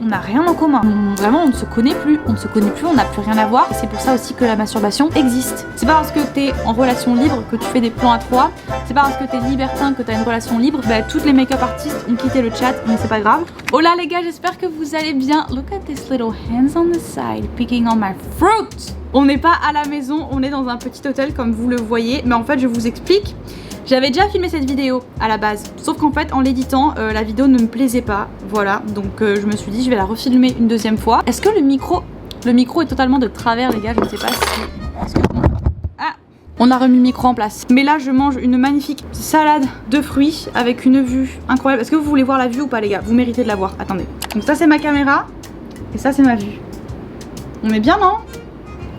On n'a rien en commun. Vraiment, on ne se connaît plus. On ne se connaît plus, on n'a plus rien à voir. Et c'est pour ça aussi que la masturbation existe. C'est pas parce que t'es en relation libre que tu fais des plans à trois. C'est pas parce que t'es libertin que t'as une relation libre. Bah, toutes les make-up artistes ont quitté le chat, mais c'est pas grave. Hola les gars, j'espère que vous allez bien. Look at this little hands on the side picking on my fruit. On n'est pas à la maison, on est dans un petit hôtel comme vous le voyez. Mais en fait, je vous explique. J'avais déjà filmé cette vidéo à la base, sauf qu'en fait en l'éditant, la vidéo ne me plaisait pas, voilà, donc je me suis dit je vais la refilmer une deuxième fois. Est-ce que le micro est totalement de travers les gars, je ne sais pas si... Ah, on a remis le micro en place. Mais là je mange une magnifique salade de fruits avec une vue incroyable. Est-ce que vous voulez voir la vue ou pas les gars? Vous méritez de la voir, attendez. Donc ça c'est ma caméra, et ça c'est ma vue. On est bien non?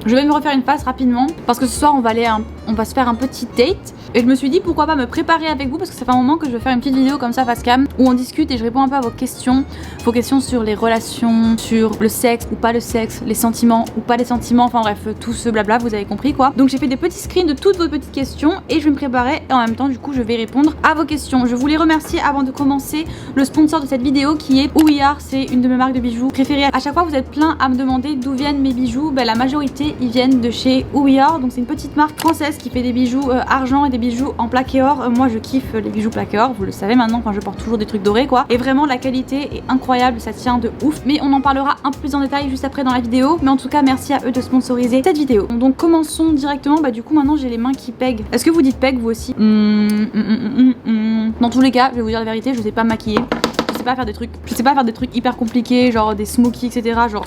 Je vais me refaire une face rapidement, parce que ce soir on va se faire un petit date. Et je me suis dit pourquoi pas me préparer avec vous parce que ça fait un moment que je vais faire une petite vidéo comme ça face cam où on discute et je réponds un peu à vos questions sur les relations, sur le sexe ou pas le sexe, les sentiments ou pas les sentiments, enfin bref tout ce blabla, vous avez compris quoi. Donc j'ai fait des petits screens de toutes vos petites questions et je vais me préparer et en même temps du coup je vais répondre à vos questions. Je voulais remercier avant de commencer le sponsor de cette vidéo qui est Ouillard, c'est une de mes marques de bijoux préférées. À chaque fois vous êtes plein à me demander d'où viennent mes bijoux, ben, la majorité ils viennent de chez Ouillard, donc c'est une petite marque française qui fait des bijoux argent et des bijoux en plaqué or. Moi je kiffe les bijoux plaqué or, vous le savez maintenant, enfin je porte toujours des trucs dorés quoi. Et vraiment la qualité est incroyable, ça tient de ouf. Mais on en parlera un peu plus en détail juste après dans la vidéo. Mais en tout cas merci à eux de sponsoriser cette vidéo. Donc commençons directement, bah du coup maintenant j'ai les mains qui pèguent. Est-ce que vous dites pègue vous aussi? Dans tous les cas, je vais vous dire la vérité, je sais pas me maquiller. Je sais pas faire des trucs hyper compliqués, genre des smokies etc. Genre...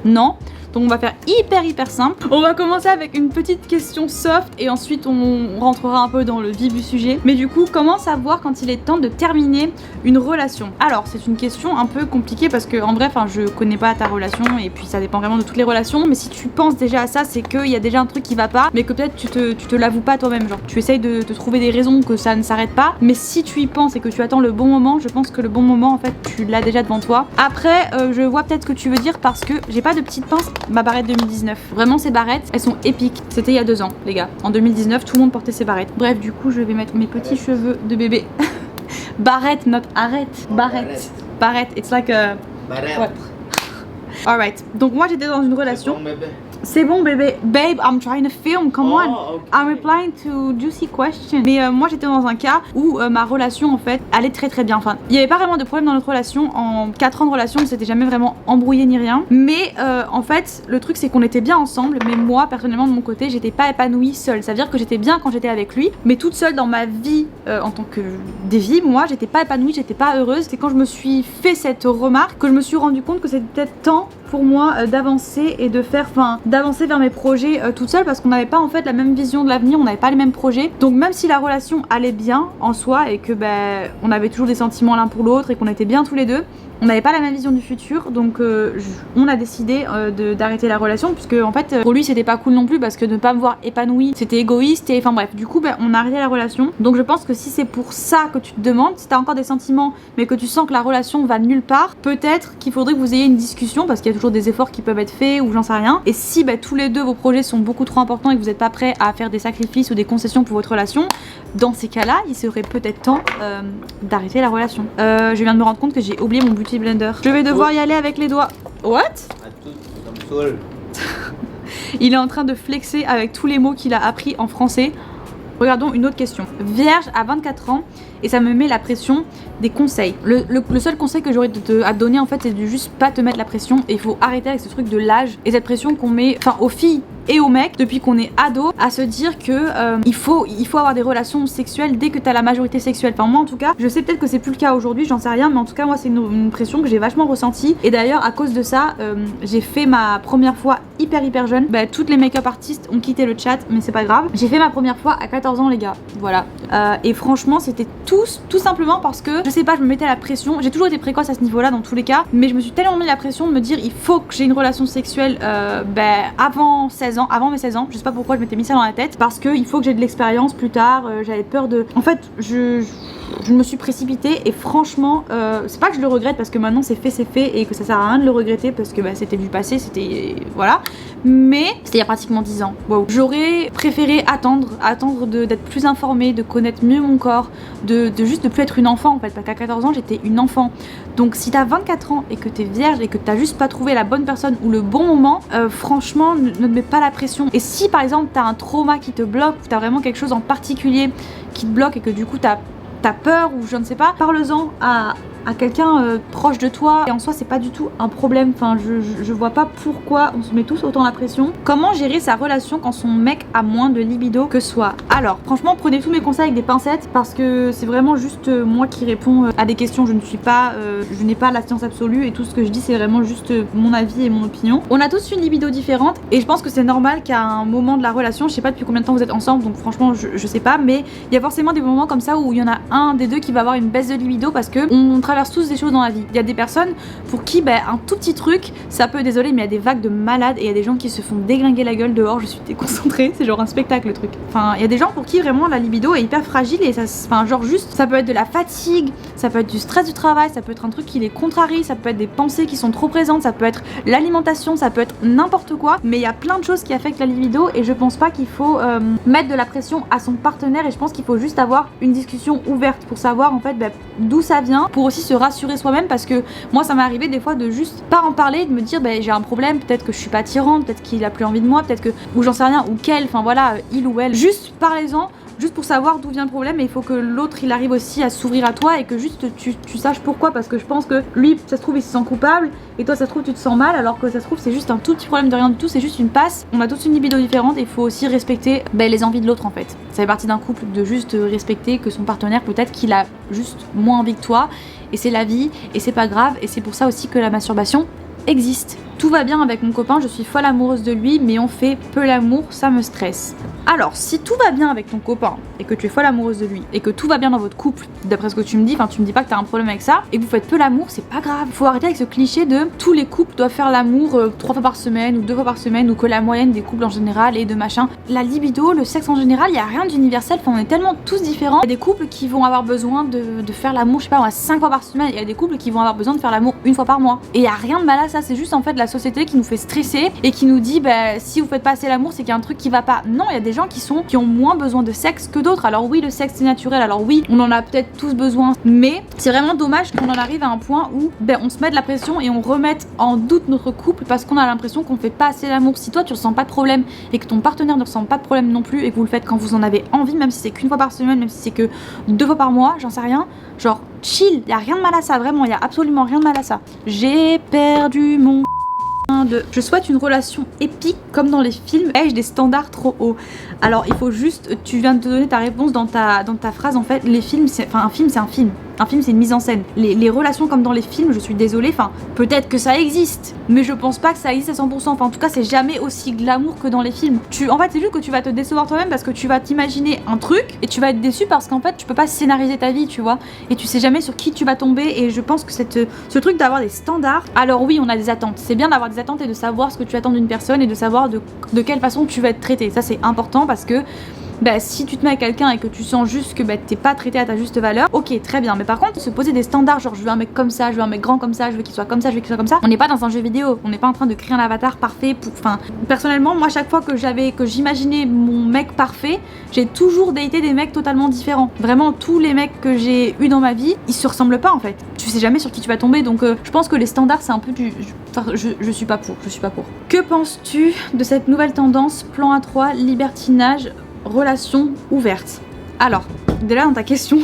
Non. Donc on va faire hyper simple. On va commencer avec une petite question soft et ensuite on rentrera un peu dans le vif du sujet. Mais du coup, comment savoir quand il est temps de terminer une relation? Alors c'est une question un peu compliquée parce que en vrai, je connais pas ta relation et puis ça dépend vraiment de toutes les relations. Mais si tu penses déjà à ça, c'est qu'il y a déjà un truc qui va pas, mais que peut-être tu te l'avoues pas toi-même. Genre tu essayes de te trouver des raisons que ça ne s'arrête pas. Mais si tu y penses et que tu attends le bon moment, je pense que le bon moment en fait tu l'as déjà devant toi. Après, je vois peut-être ce que tu veux dire parce que j'ai pas de petite pince. Ma barrette 2019. Vraiment ces barrettes, elles sont épiques. C'était il y a 2 ans les gars. En 2019, tout le monde portait ces barrettes. Bref, du coup, je vais mettre mes petits cheveux de bébé. Barrette, not arrête. Barrette. Barrette. It's like a... Barrette. Ouais. Alright. Donc moi j'étais dans une relation. C'est bon bébé. Babe, I'm trying to film, come on. Okay. I'm replying to juicy questions. Mais moi j'étais dans un cas où ma relation en fait allait très bien. Enfin, il n'y avait pas vraiment de problème dans notre relation. En 4 ans de relation, on s'était jamais vraiment embrouillé ni rien. Mais en fait, le truc c'est qu'on était bien ensemble. Mais moi, personnellement de mon côté, j'étais pas épanouie seule. Ça veut dire que j'étais bien quand j'étais avec lui. Mais toute seule dans ma vie en tant que Davy, moi j'étais pas épanouie, j'étais pas heureuse. C'est quand je me suis fait cette remarque que je me suis rendu compte que c'était peut-être temps pour moi d'avancer et de faire, d'avancer vers mes projets toute seule parce qu'on n'avait pas en fait la même vision de l'avenir, on n'avait pas les mêmes projets. Donc même si la relation allait bien en soi et que on avait toujours des sentiments l'un pour l'autre et qu'on était bien tous les deux, on n'avait pas la même vision du futur. Donc on a décidé d'arrêter la relation puisque en fait pour lui c'était pas cool non plus parce que de ne pas me voir épanouie c'était égoïste et enfin bref du coup on a arrêté la relation. Donc je pense que si c'est pour ça que tu te demandes, si t'as encore des sentiments mais que tu sens que la relation va nulle part, peut-être qu'il faudrait que vous ayez une discussion parce qu'il y a toujours des efforts qui peuvent être faits ou j'en sais rien. Et si tous les deux vos projets sont beaucoup trop importants et que vous n'êtes pas prêts à faire des sacrifices ou des concessions pour votre relation, dans ces cas-là il serait peut-être temps d'arrêter la relation. Je viens de me rendre compte que j'ai oublié mon beauty blender. Je vais devoir y aller avec les doigts. What? Il est en train de flexer avec tous les mots qu'il a appris en français. Regardons une autre question. Vierge à 24 ans et ça me met la pression des conseils. Le seul conseil que j'aurais à te donner en fait c'est de juste pas te mettre la pression et il faut arrêter avec ce truc de l'âge et cette pression qu'on met aux filles et aux mecs depuis qu'on est ado à se dire que il faut avoir des relations sexuelles dès que t'as la majorité sexuelle. Enfin moi en tout cas, je sais peut-être que c'est plus le cas aujourd'hui, j'en sais rien, mais en tout cas moi c'est une pression que j'ai vachement ressentie et d'ailleurs à cause de ça j'ai fait ma première fois hyper jeune. Toutes les make-up artistes ont quitté le chat mais c'est pas grave. J'ai fait ma première fois à 14 ans les gars, voilà. Et franchement c'était tout simplement parce que je sais pas, je me mettais la pression. J'ai toujours été précoce à ce niveau là dans tous les cas, mais je me suis tellement mis la pression de me dire il faut que j'ai une relation sexuelle avant 16 ans, avant mes 16 ans. Je sais pas pourquoi je m'étais mis ça dans la tête parce que il faut que j'ai de l'expérience plus tard. J'avais peur de... En fait je me suis précipitée et franchement, c'est pas que je le regrette parce que maintenant c'est fait et que ça sert à rien de le regretter parce que bah, c'était du passé, c'était voilà. Mais c'était il y a pratiquement 10 ans. Wow. J'aurais préféré attendre d'être plus informée, de connaître mieux mon corps, de juste de plus être une enfant en fait. Parce qu'à 14 ans j'étais une enfant. Donc si t'as 24 ans et que t'es vierge et que t'as juste pas trouvé la bonne personne ou le bon moment, franchement ne te mets pas la pression. Et si par exemple t'as un trauma qui te bloque, ou t'as vraiment quelque chose en particulier qui te bloque et que du coup t'as peur ou je ne sais pas, parle-en à quelqu'un proche de toi et en soi c'est pas du tout un problème. Enfin je vois pas pourquoi on se met tous autant la pression. Comment gérer sa relation quand son mec a moins de libido que soi? Alors franchement prenez tous mes conseils avec des pincettes parce que c'est vraiment juste moi qui réponds à des questions. Je n'ai pas la science absolue et tout ce que je dis c'est vraiment juste mon avis et mon opinion. On a tous une libido différente et je pense que c'est normal qu'à un moment de la relation, je sais pas depuis combien de temps vous êtes ensemble donc franchement je sais pas, mais il y a forcément des moments comme ça où il y en a un des deux qui va avoir une baisse de libido parce que on traverse tous des choses dans la vie. Il y a des personnes pour qui un tout petit truc ça peut, désolé mais il y a des vagues de malades et il y a des gens qui se font déglinguer la gueule dehors, je suis déconcentrée, c'est genre un spectacle le truc. Enfin il y a des gens pour qui vraiment la libido est hyper fragile et ça, enfin genre juste ça peut être de la fatigue, ça peut être du stress du travail, ça peut être un truc qui les contrarie, ça peut être des pensées qui sont trop présentes, ça peut être l'alimentation, ça peut être n'importe quoi, mais il y a plein de choses qui affectent la libido et je pense pas qu'il faut mettre de la pression à son partenaire et je pense qu'il faut juste avoir une discussion ouverte pour savoir en fait d'où ça vient, pour aussi se rassurer soi-même parce que moi ça m'est arrivé des fois de juste pas en parler, de me dire j'ai un problème, peut-être que je suis pas attirante, peut-être qu'il a plus envie de moi, peut-être que, ou j'en sais rien, ou qu'elle, enfin voilà, il ou elle, juste parlez-en, juste pour savoir d'où vient le problème et il faut que l'autre il arrive aussi à s'ouvrir à toi et que juste tu saches pourquoi, parce que je pense que lui ça se trouve il se sent coupable et toi ça se trouve tu te sens mal alors que ça se trouve c'est juste un tout petit problème de rien du tout, c'est juste une passe. On a tous une libido différente et il faut aussi respecter les envies de l'autre en fait. Ça fait partie d'un couple de juste respecter que son partenaire peut-être qu'il a juste moins envie que toi et c'est la vie et c'est pas grave et c'est pour ça aussi que la masturbation existe. Tout va bien avec mon copain, je suis folle amoureuse de lui, mais on fait peu l'amour, ça me stresse. Alors, si tout va bien avec ton copain, et que tu es folle amoureuse de lui, et que tout va bien dans votre couple, d'après ce que tu me dis, enfin tu me dis pas que t'as un problème avec ça, et que vous faites peu l'amour, c'est pas grave. Faut arrêter avec ce cliché de tous les couples doivent faire l'amour 3 fois par semaine, ou 2 fois par semaine, ou que la moyenne des couples en général est de machin. La libido, le sexe en général, il y a rien d'universel, enfin on est tellement tous différents. Il y a des couples qui vont avoir besoin de faire l'amour, je sais pas, 5 fois par semaine, il y a des couples qui vont avoir besoin de faire l'amour 1 fois par mois. Et il y a rien de mal à ça, c'est juste en fait la société qui nous fait stresser et qui nous dit si vous faites pas assez l'amour c'est qu'il y a un truc qui va pas. Non, il y a des gens qui ont moins besoin de sexe que d'autres. Alors oui, le sexe c'est naturel, alors oui on en a peut-être tous besoin, mais c'est vraiment dommage qu'on en arrive à un point où on se met de la pression et on remette en doute notre couple parce qu'on a l'impression qu'on fait pas assez l'amour. Si toi tu ressens pas de problème et que ton partenaire ne ressent pas de problème non plus et que vous le faites quand vous en avez envie, même si c'est qu'1 fois par semaine, même si c'est que 2 fois par mois, j'en sais rien, genre chill, y a rien de mal à ça, vraiment, y a absolument rien de mal à ça. J'ai perdu mon je souhaite une relation épique comme dans les films. Ai-je des standards trop hauts? Alors il faut juste, tu viens de te donner ta réponse dans ta phrase en fait. Les films, un film c'est un film. Un film c'est une mise en scène. Les relations comme dans les films, je suis désolée, enfin peut-être que ça existe, mais je pense pas que ça existe à 100%. Enfin en tout cas c'est jamais aussi glamour que dans les films. En fait c'est juste que tu vas te décevoir toi-même parce que tu vas t'imaginer un truc et tu vas être déçu parce qu'en fait tu peux pas scénariser ta vie, tu vois. Et tu sais jamais sur qui tu vas tomber et je pense que ce truc d'avoir des standards, alors oui on a des attentes. C'est bien d'avoir des attentes et de savoir ce que tu attends d'une personne et de savoir de quelle façon tu vas être traité. Ça c'est important parce que si tu te mets avec quelqu'un et que tu sens juste que t'es pas traité à ta juste valeur, ok très bien, mais par contre se poser des standards genre je veux un mec comme ça, je veux un mec grand comme ça, je veux qu'il soit comme ça, je veux qu'il soit comme ça, on n'est pas dans un jeu vidéo, on n'est pas en train de créer un avatar parfait pour... Enfin personnellement moi chaque fois que j'imaginais mon mec parfait, j'ai toujours daté des mecs totalement différents. Vraiment tous les mecs que j'ai eu dans ma vie, ils se ressemblent pas en fait. Tu sais jamais sur qui tu vas tomber, donc je pense que les standards c'est un peu du... je suis pas pour. Que penses-tu de cette nouvelle tendance plan A3, libertinage, relation ouverte? Alors, déjà dans ta question,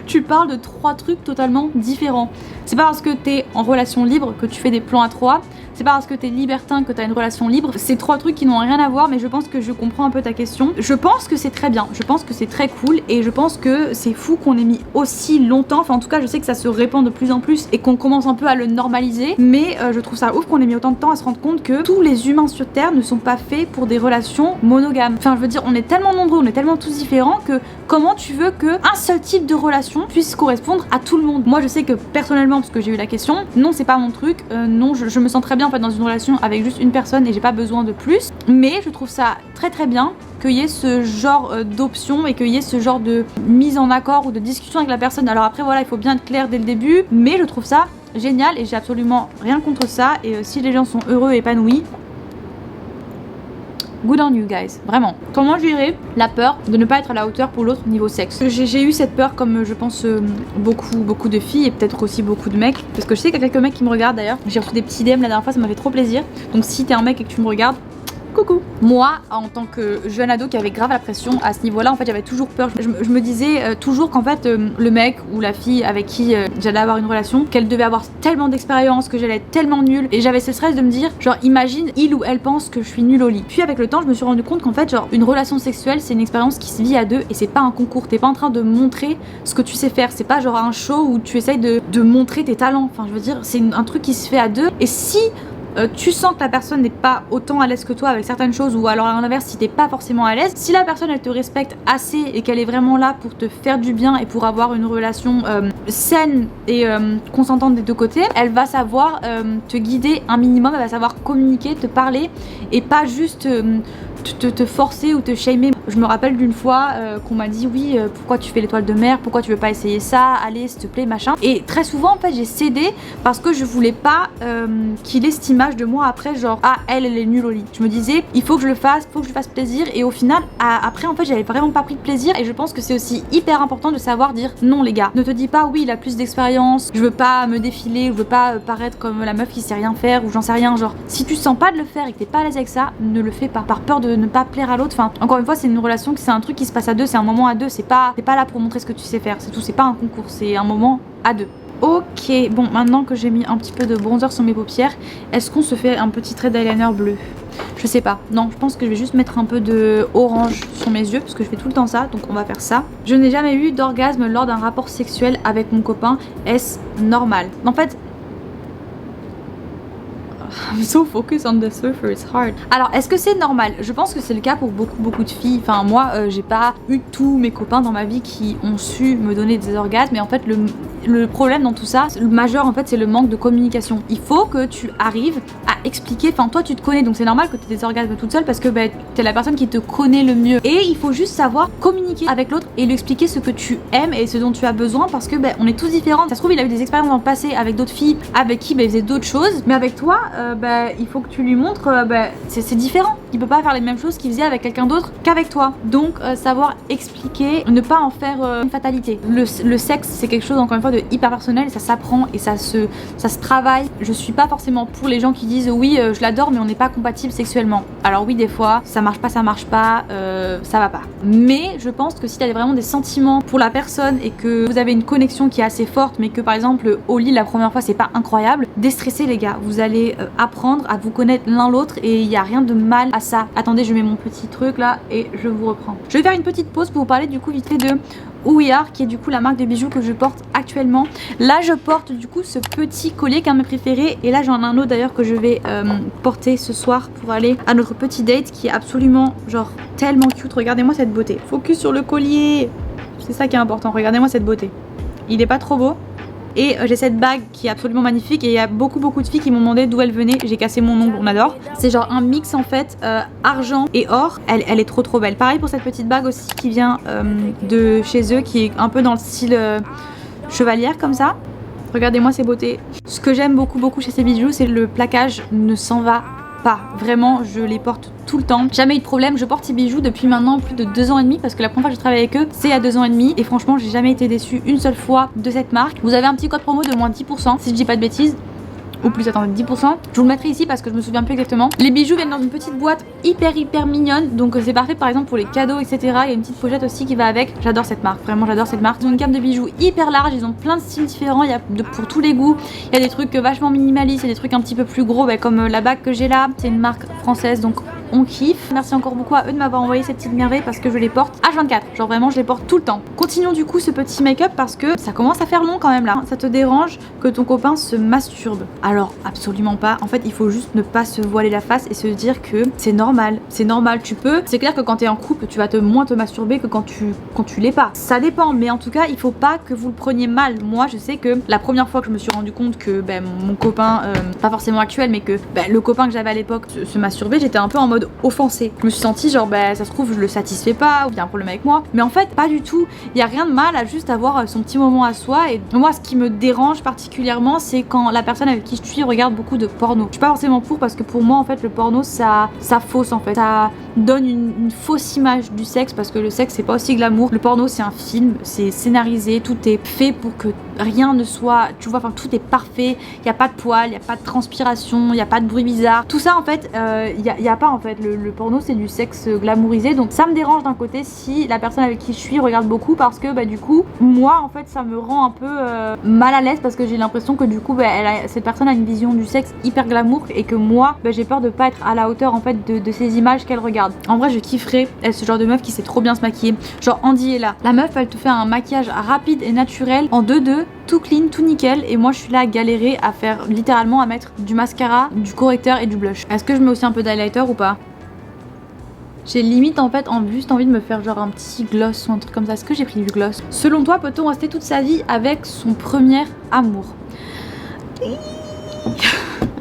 tu parles de 3 trucs totalement différents. C'est pas parce que t'es en relation libre que tu fais des plans à 3. C'est pas parce que t'es libertin que t'as une relation libre. C'est 3 trucs qui n'ont rien à voir, mais je pense que je comprends un peu ta question. Je pense que c'est très bien, je pense que c'est très cool et je pense que c'est fou qu'on ait mis aussi longtemps. Enfin en tout cas je sais que ça se répand de plus en plus et qu'on commence un peu à le normaliser. Mais je trouve ça ouf qu'on ait mis autant de temps à se rendre compte que tous les humains sur Terre ne sont pas faits pour des relations monogames. Enfin je veux dire on est tellement nombreux, on est tellement tous différents que comment tu veux que un seul type de relation puisse correspondre à tout le monde? Moi je sais que personnellement parce que j'ai eu la question. Non, c'est pas mon truc. Non, je me sens très bien en fait dans une relation avec juste une personne et j'ai pas besoin de plus. Mais je trouve ça très très bien qu'il y ait ce genre d'option et qu'il y ait ce genre de mise en accord ou de discussion avec la personne. Alors après voilà, il faut bien être clair dès le début, mais je trouve ça génial et j'ai absolument rien contre ça. Et si les gens sont heureux et épanouis, good on you guys, vraiment. Comment gérer la peur de ne pas être à la hauteur pour l'autre niveau sexe? J'ai eu cette peur comme je pense beaucoup de filles et peut-être aussi beaucoup de mecs, parce que je sais qu'il y a quelques mecs qui me regardent d'ailleurs. J'ai reçu des petits DM la dernière fois, ça m'a fait trop plaisir. Donc si t'es un mec et que tu me regardes, coucou. Moi, en tant que jeune ado qui avait grave la pression à ce niveau-là, en fait, j'avais toujours peur. Je me disais toujours qu'en fait, le mec ou la fille avec qui j'allais avoir une relation, qu'elle devait avoir tellement d'expérience, que j'allais être tellement nulle. Et j'avais ce stress de me dire, genre, imagine, il ou elle pense que je suis nulle au lit. Puis avec le temps, je me suis rendu compte qu'en fait, genre, une relation sexuelle, c'est une expérience qui se vit à deux et c'est pas un concours. T'es pas en train de montrer ce que tu sais faire. C'est pas genre un show où tu essayes de montrer tes talents. Enfin, je veux dire, c'est un truc qui se fait à deux. Et si tu sens que la personne n'est pas autant à l'aise que toi avec certaines choses, ou alors à l'inverse si t'es pas forcément à l'aise, si la personne elle te respecte assez et qu'elle est vraiment là pour te faire du bien et pour avoir une relation saine et consentante des deux côtés, elle va savoir te guider un minimum, elle va savoir communiquer, te parler et pas juste te forcer ou te shamer. Je me rappelle d'une fois qu'on m'a dit oui, pourquoi tu fais l'étoile de mer, pourquoi tu veux pas essayer ça, allez s'il te plaît machin. Et très souvent en fait j'ai cédé parce que je voulais pas qu'il ait cette image de moi après genre ah elle est nulle au lit. Je me disais il faut que je le fasse, faut que je lui fasse plaisir, et au final après en fait j'avais vraiment pas pris de plaisir. Et je pense que c'est aussi hyper important de savoir dire non les gars. Ne te dis pas oui il a plus d'expérience, je veux pas me défiler, je veux pas paraître comme la meuf qui sait rien faire ou j'en sais rien. Genre si tu sens pas de le faire et que t'es pas à l'aise avec ça, ne le fais pas par peur de ne pas plaire à l'autre. Enfin encore une fois c'est une relation, c'est un truc qui se passe à deux, c'est un moment à deux, c'est pas là pour montrer ce que tu sais faire, c'est tout, c'est pas un concours, c'est un moment à deux. Ok, bon maintenant que j'ai mis un petit peu de bronzer sur mes paupières, est-ce qu'on se fait un petit trait d'eyeliner bleu? Je sais pas, non je pense que je vais juste mettre un peu de orange sur mes yeux parce que je fais tout le temps ça, donc on va faire ça. Je n'ai jamais eu d'orgasme lors d'un rapport sexuel avec mon copain, est-ce normal? En fait I'm so focused on the surfer, it's hard. Alors, est-ce que c'est normal? Je pense que c'est le cas pour beaucoup de filles. Enfin, moi, j'ai pas eu tous mes copains dans ma vie qui ont su me donner des orgasmes. Mais en fait, le problème dans tout ça, le majeur, en fait, c'est le manque de communication. Il faut que tu arrives à expliquer. Enfin, toi, tu te connais, donc c'est normal que tu aies des orgasmes toute seule parce que t'es la personne qui te connaît le mieux. Et il faut juste savoir communiquer avec l'autre et lui expliquer ce que tu aimes et ce dont tu as besoin parce que on est tous différents. Ça se trouve, il a eu des expériences dans le passé avec d'autres filles avec qui il faisait d'autres choses. Mais avec toi, il faut que tu lui montres c'est différent. Il peut pas faire les mêmes choses qu'il faisait avec quelqu'un d'autre qu'avec toi. Donc savoir expliquer, ne pas en faire une fatalité. Le sexe c'est quelque chose encore une fois de hyper personnel, ça s'apprend et ça se travaille. Je suis pas forcément pour les gens qui disent oui je l'adore mais on n'est pas compatible sexuellement. Alors oui des fois ça marche pas, ça va pas. Mais je pense que si tu as vraiment des sentiments pour la personne et que vous avez une connexion qui est assez forte mais que par exemple au lit la première fois c'est pas incroyable, déstressez les gars, vous allez apprendre à vous connaître l'un l'autre et il n'y a rien de mal à ça. Attendez, je mets mon petit truc là et je vous reprends. Je vais faire une petite pause pour vous parler du coup vite fait de Who We Are, qui est du coup la marque de bijoux que je porte actuellement. Là je porte du coup ce petit collier qui est un de mes préférés et là j'en ai un autre d'ailleurs que je vais porter ce soir pour aller à notre petit date qui est absolument genre tellement cute. Regardez-moi cette beauté. Focus sur le collier, c'est ça qui est important. Regardez-moi cette beauté. Il est pas trop beau? Et j'ai cette bague qui est absolument magnifique et il y a beaucoup de filles qui m'ont demandé d'où elle venait. J'ai cassé mon ongle, on adore. C'est genre un mix en fait argent et or. Elle est trop belle. Pareil pour cette petite bague aussi qui vient de chez eux, qui est un peu dans le style chevalière comme ça. Regardez-moi ces beautés. Ce que j'aime beaucoup chez ces bijoux, c'est le plaquage ne s'en va pas. Vraiment, je les porte tout le temps. Jamais eu de problème. Je porte ces bijoux depuis maintenant plus de 2 ans et demi parce que la première fois que je travaille avec eux, c'est il y a 2 ans et demi. Et franchement, j'ai jamais été déçue une seule fois de cette marque. Vous avez un petit code promo de moins 10% si je dis pas de bêtises. Ou plus, attendez, 10%. Je vous le mettrai ici parce que je me souviens plus exactement. Les bijoux viennent dans une petite boîte hyper mignonne. Donc c'est parfait par exemple pour les cadeaux, etc. Il y a une petite pochette aussi qui va avec. J'adore cette marque, vraiment j'adore cette marque. Ils ont une gamme de bijoux hyper large, ils ont plein de styles différents. Il y a pour tous les goûts. Il y a des trucs vachement minimalistes, il y a des trucs un petit peu plus gros comme la bague que j'ai là. C'est une marque française donc on kiffe. Merci encore beaucoup à eux de m'avoir envoyé cette petite merveille parce que je les porte H24. Genre vraiment je les porte tout le temps. Continuons du coup ce petit make-up parce que ça commence à faire long quand même là. Ça te dérange que ton copain se masturbe? Alors absolument pas. En fait il faut juste ne pas se voiler la face et se dire que c'est normal. C'est normal, tu peux. C'est clair que quand t'es en couple tu vas moins te masturber que quand tu l'es pas. Ça dépend, mais en tout cas il faut pas que vous le preniez mal. Moi je sais que la première fois que je me suis rendu compte que mon copain, pas forcément actuel, mais que le copain que j'avais à l'époque se masturbait, j'étais un peu en mode offensée. Je me suis sentie genre ça se trouve je le satisfais pas ou il y a un problème avec moi, mais en fait pas du tout. Il y a rien de mal à juste avoir son petit moment à soi. Et moi ce qui me dérange particulièrement c'est quand la personne avec qui je suis regarde beaucoup de porno. Je suis pas forcément pour parce que pour moi en fait le porno ça fausse en fait, ça donne une fausse image du sexe parce que le sexe c'est pas aussi glamour. Le porno c'est un film, c'est scénarisé, tout est fait pour que rien ne soit, tu vois, enfin tout est parfait, il y a pas de poils, il y a pas de transpiration, il y a pas de bruit bizarre. Tout ça en fait, il y a pas en fait, le porno c'est du sexe glamourisé, donc ça me dérange d'un côté si la personne avec qui je suis regarde beaucoup parce que du coup, moi en fait ça me rend un peu mal à l'aise parce que j'ai l'impression que du coup cette personne a une vision du sexe hyper glamour et que moi j'ai peur de pas être à la hauteur en fait de ces images qu'elle regarde. En vrai je kifferais être ce genre de meuf qui sait trop bien se maquiller. Genre Andy est là. La meuf elle te fait un maquillage rapide et naturel en 2-2, tout clean, tout nickel, et moi je suis là à galérer à faire littéralement à mettre du mascara, du correcteur et du blush. Est-ce que je mets aussi un peu d'highlighter ou pas? J'ai limite en fait juste envie de me faire genre un petit gloss ou un truc comme ça. Est-ce que j'ai pris du gloss? Selon toi, peut-on rester toute sa vie avec son premier amour?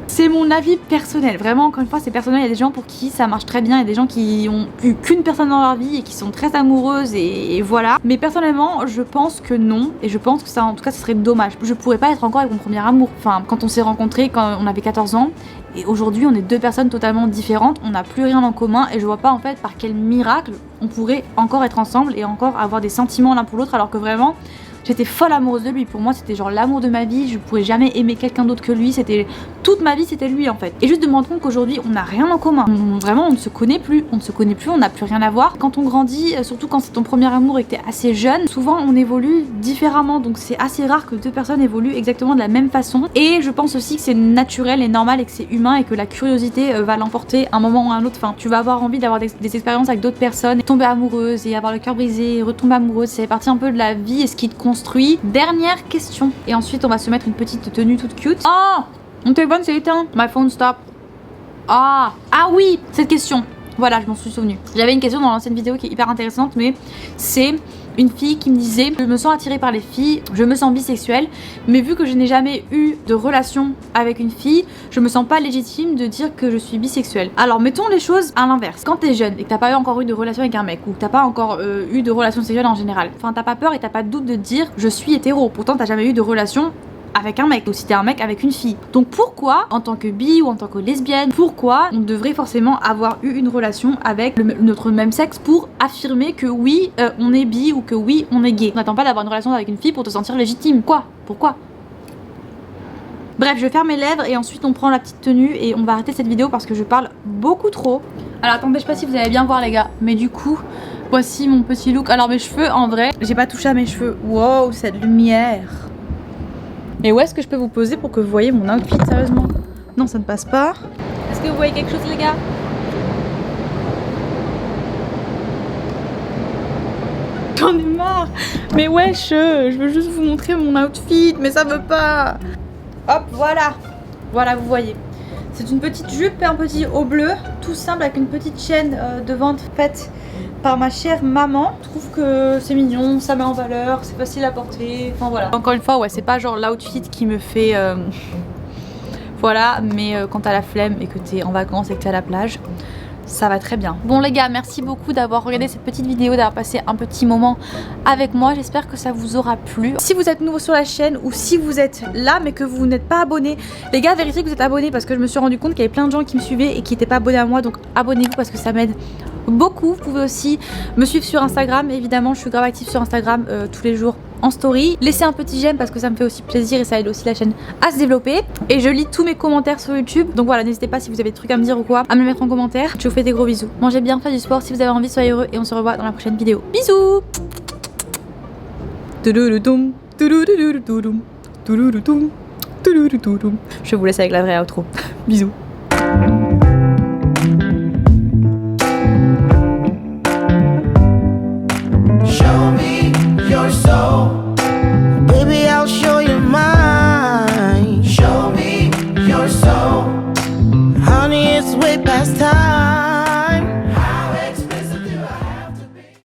C'est mon avis personnel, vraiment encore une fois c'est personnel, il y a des gens pour qui ça marche très bien, il y a des gens qui ont eu qu'une personne dans leur vie et qui sont très amoureuses et voilà. Mais personnellement je pense que non, et je pense que ça en tout cas ce serait dommage. Je pourrais pas être encore avec mon premier amour, enfin quand on s'est rencontrés quand on avait 14 ans et aujourd'hui on est deux personnes totalement différentes, on n'a plus rien en commun et je vois pas en fait par quel miracle on pourrait encore être ensemble et encore avoir des sentiments l'un pour l'autre alors que vraiment j'étais folle amoureuse de lui. Pour moi c'était genre l'amour de ma vie, je pourrais jamais aimer quelqu'un d'autre que lui, c'était toute ma vie c'était lui en fait. Et juste de me rendre compte qu'aujourd'hui on n'a rien en commun, vraiment on ne se connaît plus, on n'a plus rien à voir. Quand on grandit, surtout quand c'est ton premier amour et que t'es assez jeune, souvent on évolue différemment, donc c'est assez rare que deux personnes évoluent exactement de la même façon. Et je pense aussi que c'est naturel et normal et que c'est humain et que la curiosité va l'emporter un moment ou un autre. Enfin tu vas avoir envie d'avoir des expériences avec d'autres personnes, tomber amoureuse et avoir le cœur brisé, retomber amoureuse, c'est partie un peu de la vie et ce qui te construit. Dernière question. Et ensuite on va se mettre une petite tenue toute cute. Oh, mon téléphone s'est éteint. My phone stop. Ah oui, cette question. Voilà, je m'en suis souvenu. J'avais une question dans l'ancienne vidéo qui est hyper intéressante, mais c'est une fille qui me disait: je me sens attirée par les filles, je me sens bisexuelle, mais vu que je n'ai jamais eu de relation avec une fille, je me sens pas légitime de dire que je suis bisexuelle. Alors mettons les choses à l'inverse. Quand t'es jeune et que t'as pas encore eu de relation avec un mec, ou que t'as pas encore eu de relation sexuelle en général, enfin t'as pas peur et t'as pas de doute de dire je suis hétéro, pourtant t'as jamais eu de relation avec un mec, ou si t'es un mec avec une fille. Donc pourquoi, en tant que bi ou en tant que lesbienne, pourquoi on devrait forcément avoir eu une relation avec notre même sexe pour affirmer que oui, on est bi ou que oui, on est gay? On n'attend pas d'avoir une relation avec une fille pour te sentir légitime. Quoi? Pourquoi? Bref, je ferme mes lèvres et ensuite on prend la petite tenue et on va arrêter cette vidéo parce que je parle beaucoup trop. Alors attendez, je sais pas si vous allez bien voir les gars, mais du coup, voici mon petit look. Alors mes cheveux, en vrai, j'ai pas touché à mes cheveux. Wow, cette lumière! Et où est-ce que je peux vous poser pour que vous voyez mon outfit sérieusement? Non, ça ne passe pas. Est-ce que vous voyez quelque chose les gars? J'en ai marre. Mais wesh, je veux juste vous montrer mon outfit, mais ça veut pas. Hop, voilà. Voilà, vous voyez. C'est une petite jupe et un petit haut bleu, tout simple avec une petite chaîne de vente faite par ma chère maman. Je trouve que c'est mignon, ça met en valeur, c'est facile à porter, enfin voilà. Encore une fois, ouais, c'est pas genre l'outfit qui me fait voilà, mais quand t'as la flemme et que t'es en vacances et que t'es à la plage, ça va très bien. Bon les gars, merci beaucoup d'avoir regardé cette petite vidéo, d'avoir passé un petit moment avec moi. J'espère que ça vous aura plu. Si vous êtes nouveau sur la chaîne ou si vous êtes là mais que vous n'êtes pas abonné, les gars, vérifiez que vous êtes abonnés parce que je me suis rendu compte qu'il y avait plein de gens qui me suivaient et qui n'étaient pas abonnés à moi. Donc abonnez-vous parce que ça m'aide beaucoup. Vous pouvez aussi me suivre sur Instagram, évidemment je suis grave active sur Instagram tous les jours en story. Laissez un petit j'aime parce que ça me fait aussi plaisir et ça aide aussi la chaîne à se développer. Et je lis tous mes commentaires sur YouTube, donc voilà, n'hésitez pas si vous avez des trucs à me dire ou quoi à me le mettre en commentaire. Je vous fais des gros bisous. Mangez bien, faites du sport si vous avez envie, soyez heureux et on se revoit dans la prochaine vidéo. Bisous. Je vous laisse avec la vraie outro. Bisous. way past time.